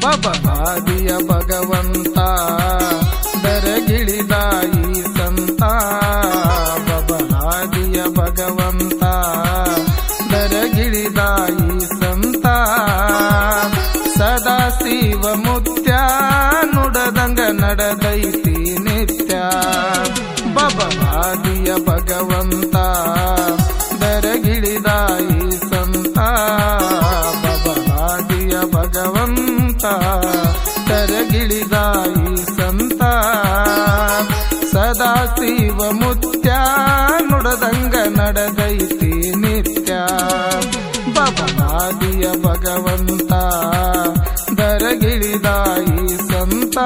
ಬಬಲಾದಿಯ ಭಗವಂತ ದರಗಿಳಿದ ಈ ಸಂತ ಬಬಲಾದಿಯ ಭಗವಂತ ದರಗಿಳಿದ ಈ ಸಂತ ಸದಾ ಶಿವ ಮುತ್ಯ ನುಡದಂಗ ನಡೆದೈತಿ ನಿತ್ಯ ಬಬಲಾದಿಯ ಭಗವಂತ ದರಗಿಳಿದ ಈ ಸಂತ ಬಬಲಾದಿಯ ಭಗವಂತ ದರಗಿಳಿದ ಈ ಸಂತ ಸದಾ ಶಿವ ಮುತ್ಯ ನುಡದಂಗ ನಡೆದೈತಿ ನಿತ್ಯ ಬಬಲಾದಿಯ ಭಗವಂತ ದರಗಿಳಿದ ಈ ಸಂತ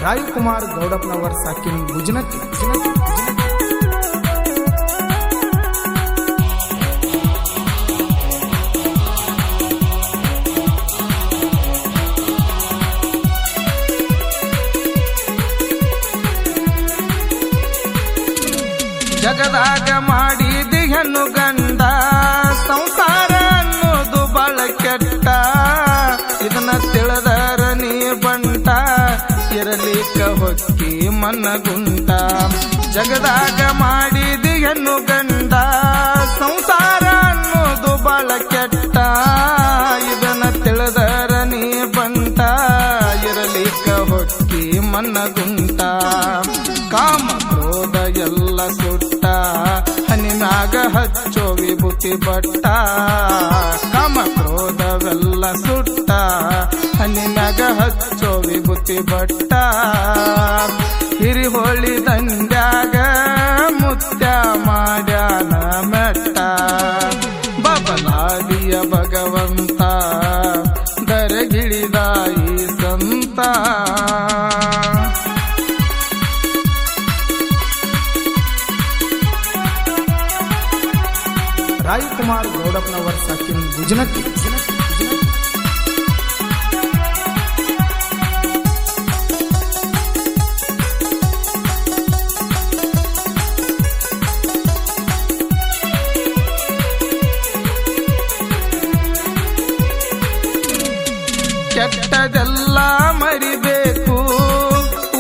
ರಾಯಕುಮಾರ್ ಗೌಡಪ್ಪನವರ್ ಸಾಕಿನ್ ಗುಜನತಿ ಜಗದಾಗ ಮಾಡಿದಿ ಹೆಣ್ಣು ಗಂಡ ಸಂಸಾರ ಅನ್ನೋದು ಬಾಳ ಕೆಟ್ಟ ಇದನ್ನ ತಿಳಿದರ ನೀ ಬಂಟ ಇರಲಿಕ್ಕ ಹೊಕ್ಕಿ ಮನ್ನಗುಂಟ ಜಗದಾಗ ಮಾಡಿದಿ ಹೆಣ್ಣು ಗಂಡ ಸಂಸಾರ ಅನ್ನೋದು ಬಾಳ ಕೆಟ್ಟ ಇದನ್ನ ತಿಳಿದರ ನೀ ಬಂಟ ಇರಲಿಕ್ಕ ಹೊಕ್ಕಿ ಮನ್ನಗುಂಟ ಕಾಮ ಕ್ರೋಧ ಎಲ್ಲ ಸುಟ್ಟ ಹನಿ ಮ್ಯಾಗ ಹಚ್ಚೋ ವಿಭೂತಿ ಬಟ್ಟ ಕಾಮ ಕ್ರೋಧವೆಲ್ಲ ಸುಟ್ಟ ಹನಿ ಮ್ಯಾಗ ಹಚ್ಚೋ ವಿಭೂತಿ ಬಟ್ಟ ಹಿರಿಹೊಳಿ ದಂಡ್ಯಾಗ ಮುತ್ಯ ಮಾಡ್ಯಾನ ಮೆಟ್ಟ ಬಬಲಾದಿಯ ಭಗವಂತ ದರಗಿಳಿದ ಈ ಸಂತ ರಾಯಕುಮಾರ್ ಗೌಡಪ್ಪನವರ್ ಸಾಕಿನ್ ಗುಜನತಿ ಕೆಟ್ಟದೆಲ್ಲ ಮರಿಬೇಕು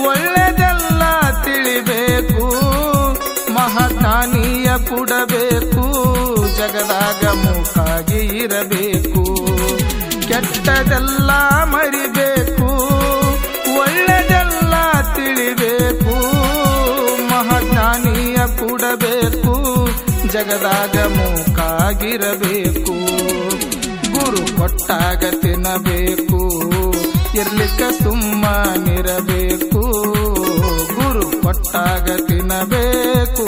ಒಳ್ಳೆದೆಲ್ಲ ತಿಳಿಬೇಕು ಮಹಾಜ್ಞಾನಿಯ ಕೊಡಬೇಕು ಜಗದಾಗ ಮೂಕಾಗಿ ಇರಬೇಕು ಕೆಟ್ಟದೆಲ್ಲ ಮರಿಬೇಕು ಒಳ್ಳೆದೆಲ್ಲ ತಿಳಿಬೇಕು ಮಹಾಜ್ಞಾನಿಯ ಕೊಡಬೇಕು ಜಗದಾಗ ಮೂಕಾಗಿರಬೇಕು ಗುರು ಕೊಟ್ಟಾಗ ತಿನ್ನಬೇಕು ಇರ್ಲಿಕ್ಕ ಸುಮ್ಮನಿರಬೇಕು ಗುರು ಕೊಟ್ಟಾಗ ತಿನ್ನಬೇಕು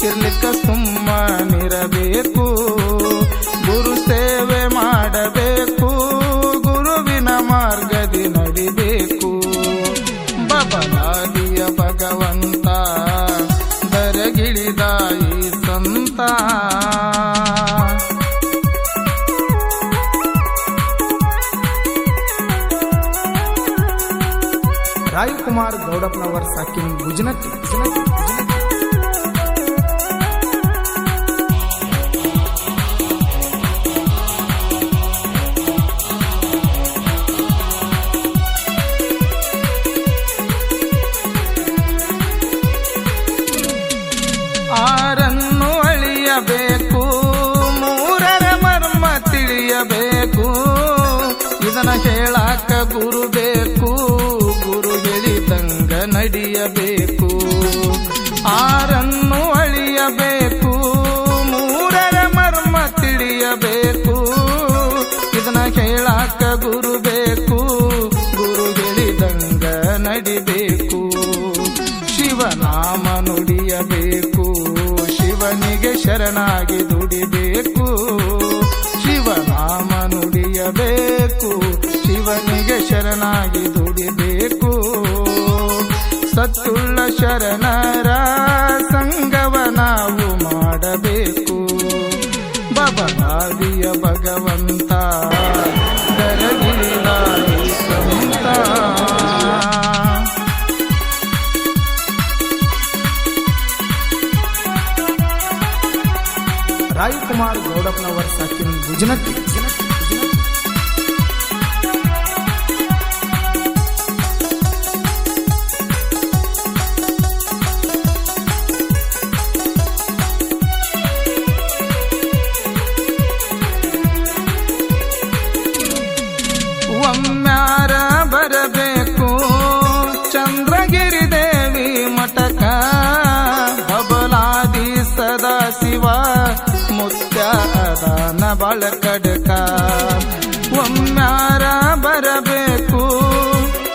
ಇರ್ಲಿಕ್ಕ ಸುಮ್ಮನಿರಬೇಕು ಗುರು ಸೇವೆ ಮಾಡಬೇಕು ಗುರುವಿನ ಮಾರ್ಗದಿ ನಡಿಬೇಕು ಬಬಲಾದಿಯ ಭಗವಂತ ದರಗಿಳಿದ ಈ ಸಂತ ರಾಯಕುಮಾರ್ ಗೌಡಪ್ಪನವರ್ ಸಾಕಿನ್ ಗುಜನತಿ ಆರನ್ನು ಅಳಿಯಬೇಕು ಮೂರರ ಮರ್ಮ ತಿಳಿಯಬೇಕು ಇದನ್ನ ಹೇಳಾಕ ಗುರು ಬೇಕು ಗುರು ಹೇಳಿದಂಗ ನಡೆಯಬೇಕು ಆರನ್ನು ಅಳಿಯಬೇಕು ಮೂರರ ಮರ್ಮ ತಿಳಿಯಬೇಕು ಇದನ್ನ ಹೇಳಾಕ ಗುರು ಬೇಕು ಗುರು ಹೇಳಿದಂಗ ನಡಿಬೇಕು ಶಿವನಾಮ ನುಡಿಯಬೇಕು ಶಿವನಿಗೆ ಶರಣಾಗಿ ದುಡಿಬೇಕು ಶಿವನಾಮ ನುಡಿಯಬೇಕು ಶಿವನಿಗೆ ಶರಣಾಗಿ ದುಡಿಬೇಕು ಸತ್ತುಳ್ಳ ಶರಣರ ಸಂಗವ ನಾವು ಮಾಡಬೇಕು ಬಬಲಾದಿಯ ಭಗವಂತ ದರಗಿಳಿದ ಈ ಸಂತ ರಾಯಕುಮಾರ್ ಗೌಡಪ್ಪನವರ ಸಾಕಿನ ಗುಜನಕ್ಕಿ ಒಮ್ಮ್ಯಾರ ಬರಬೇಕು ಚಂದ್ರಗಿರಿ ದೇವಿ ಮಠಕ ಬಬಲಾದಿ ಸದಾ ಶಿವ ಮುತ್ಯಾದಾನ ಬಳಕಡಕ ಒಮ್ಮ್ಯಾರ ಬರಬೇಕು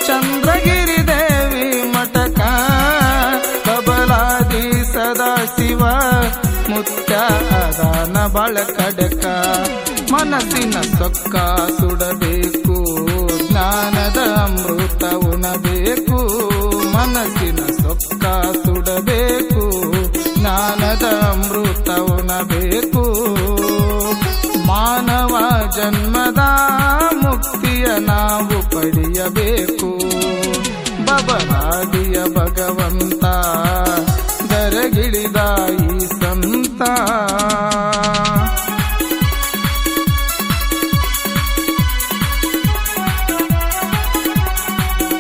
ಚಂದ್ರಗಿರಿ ದೇವಿ ಮಠಕ ಬಬಲಾದಿ ಸದಾ ಶಿವ ಮುತ್ಯಾದಾನ ಬಳಕಡಕ ಮನಸ್ಸಿನ ಸೊಕ್ಕ ಸುಡಬೇಕು ಜ್ಞಾನದ ಅಮೃತ ಉಣಬೇಕು ಮನಸ್ಸಿನ ಸೊಕ್ಕ ಸುಡಬೇಕು ಜ್ಞಾನದ ಅಮೃತ ಉಣಬೇಕು ಮಾನವ ಜನ್ಮದ ಮುಕ್ತಿಯ ನಾವು ಪಡೆಯಬೇಕು ಬಬಲಾದಿಯ ಭಗವಂತ ದರಗಿಳಿದ ಈ ಸಂತ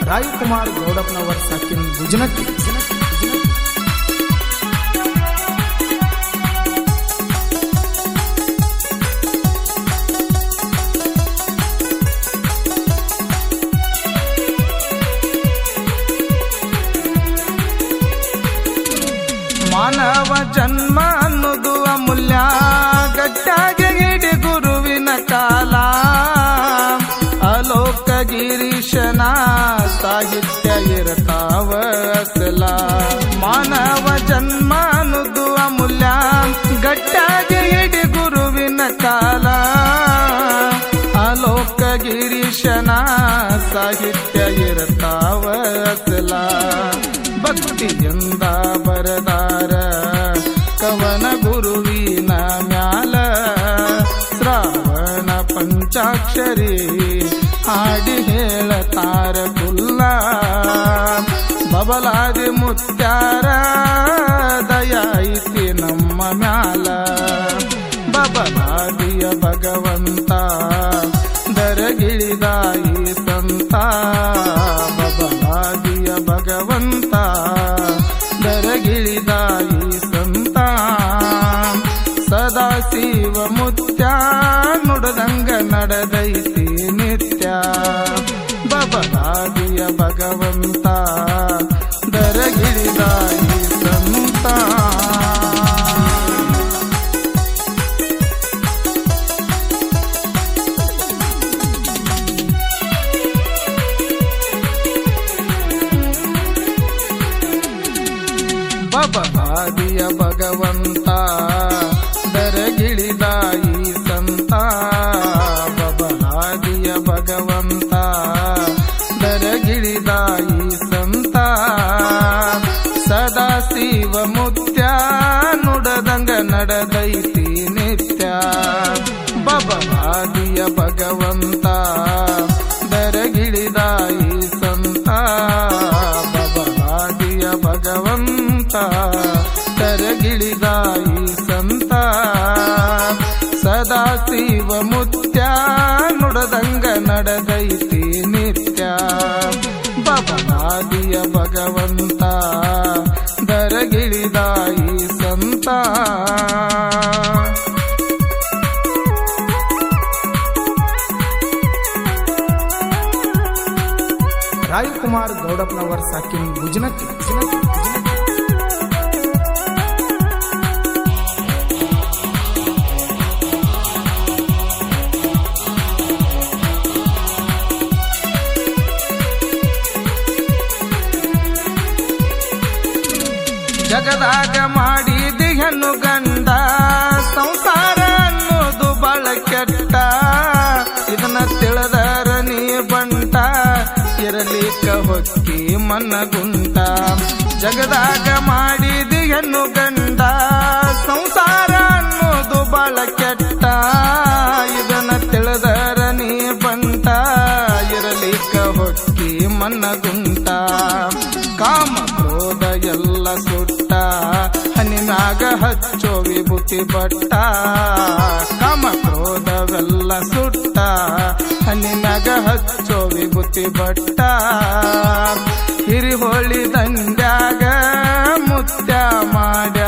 ರಾಯಕುಮಾರ್ ಗೌಡಪ್ಪನವರ ಸಾಕಿನ ಗುಜನಕ್ಕಿ ಮಾನವ ಜನ್ಮ ಅನ್ನೋದು ಅಮೂಲ್ಯ ಗಟ್ಟಾಗಿ ಹಿಡಿ ಗುರುವಿನ ಕಾಲ ಅಲೋಕ ಗಿರೀಶನ ಸಾಹಿತ್ಯ ಇರತಾವ ಅಸಲ ಮಾನವ ಜನ್ಮ ಅನ್ನೋದು ಅಮೂಲ್ಯ ಗಟ್ಟಾಗಿ ಹಿಡಿ ಗುರುವಿನ ಕಾಲ ಅಲೋಕ ಗಿರೀಶನ ಸಾಹಿತ್ಯ ಇರತಾವ ಅಸಲ ಭಕ್ತಿಯಿಂದ ಬರದಾರ ಕವನ ಗುರುವಿನ ಮ್ಯಾಲ ಶ್ರಾವಣ ಪಂಚಾಕ್ಷರಿ ಹಾಡಿ ಹೇಳತಾರ ಕುಲ್ಲ ಬಬಲಾದಿ ಮುತ್ಯಾರ ದಯ ಐತಿ ನಮ್ಮ ಮ್ಯಾಲ ಬಬಲಾದಿಯ ಭಗವಂತ ದರಗಿಳಿದ ಈ ಸಂತ ಬಬಲಾದಿಯ ಭಗವಂತ ದರಗಿಳಿದ ಈ ಸಂತ ಸದಾ ಶಿವ ಮುತ್ಯ ನುಡದಂಗ ನಡೆದೈತಿ ನಿತ್ಯ ಬಬಲಾದಿಯ ಭಗವಂತ ದರಗಿಳಿದ ಈ ಸಂತ ಬಬಲಾದಿಯ ಭಗವಂತ ದರಗಿಳಿದ ಈ ಸಂತ ಬಬಲಾದಿಯ ಭಗವಂತ ದರಗಿಳಿದ ಈ ಸಂತ ಸದಾ ಶಿವ ಮುತ್ಯ ನುಡದಂಗ ನಡೆದೈತಿ ನಿತ್ಯ ಬಬಲಾದಿಯ ಭಗವಂತ ದರಗಿಳಿದ ಈ ಸಂತ ಬಬಲಾದಿಯ ಭಗವಂತ ದರಗಿಳಿದ ಈ ಸಂತ ಸದಾ ಶಿವ ಮುತ್ಯ ನುಡದಂಗ ನಡೆದೈತಿ ನಿತ್ಯ ಬಬಲಾದಿಯ ಭಗವಂತ ದರಗಿಳಿದ ಈ ಸಂತ ರಾಯಕುಮಾರ್ ಗೌಡಪ್ಪನವರ ಸಾಕಿನ ಗುಜನಕ್ಕಿ ಜಗದಾಗ ಮಾಡಿದಿ ಹೆಣ್ಣು ಗಂಡ ಸಂಸಾರ ಅನ್ನೋದು ಬಳ ಕೆಟ್ಟ ಇದನ್ನ ತಿಳಿದರ ನೀ ಬಂಟ ಇರಲಿಕ್ಕ ಹೊಕ್ಕಿ ಮನಗುಂಟ ಜಗದಾಗ ಮಾಡಿದಿ ಹೆಣ್ಣು ಗಂಡ ಸಂಸಾರ ಅನ್ನೋದು ಬಳ ಕೆಟ್ಟ ಇದನ್ನ ತಿಳಿದರ ನೀ ಬಂಟ ಇರಲಿಕ್ಕ ಹೊಕ್ಕಿ ಮನಗುಂಟ ಕಾಮ ಕ್ರೋಧ ಎಲ್ಲ ಸುಟ್ಟ ಹನಿನಾಗ ಹಚ್ಚೋ ವಿಭುತ್ತ ವಿಭೂತಿ ಬಟ್ಟ ಕಾಮ ಕ್ರೋಧವೆಲ್ಲ ಸುಟ್ಟ ಹನಿನಗ ಹಚ್ಚೋ ವಿಭೂತಿ ಬಟ್ಟ ಹಿರಿಹೊಳಿ ದಂಡ್ಯಾಗ ಮುತ್ಯ ಮಾಡ್ಯ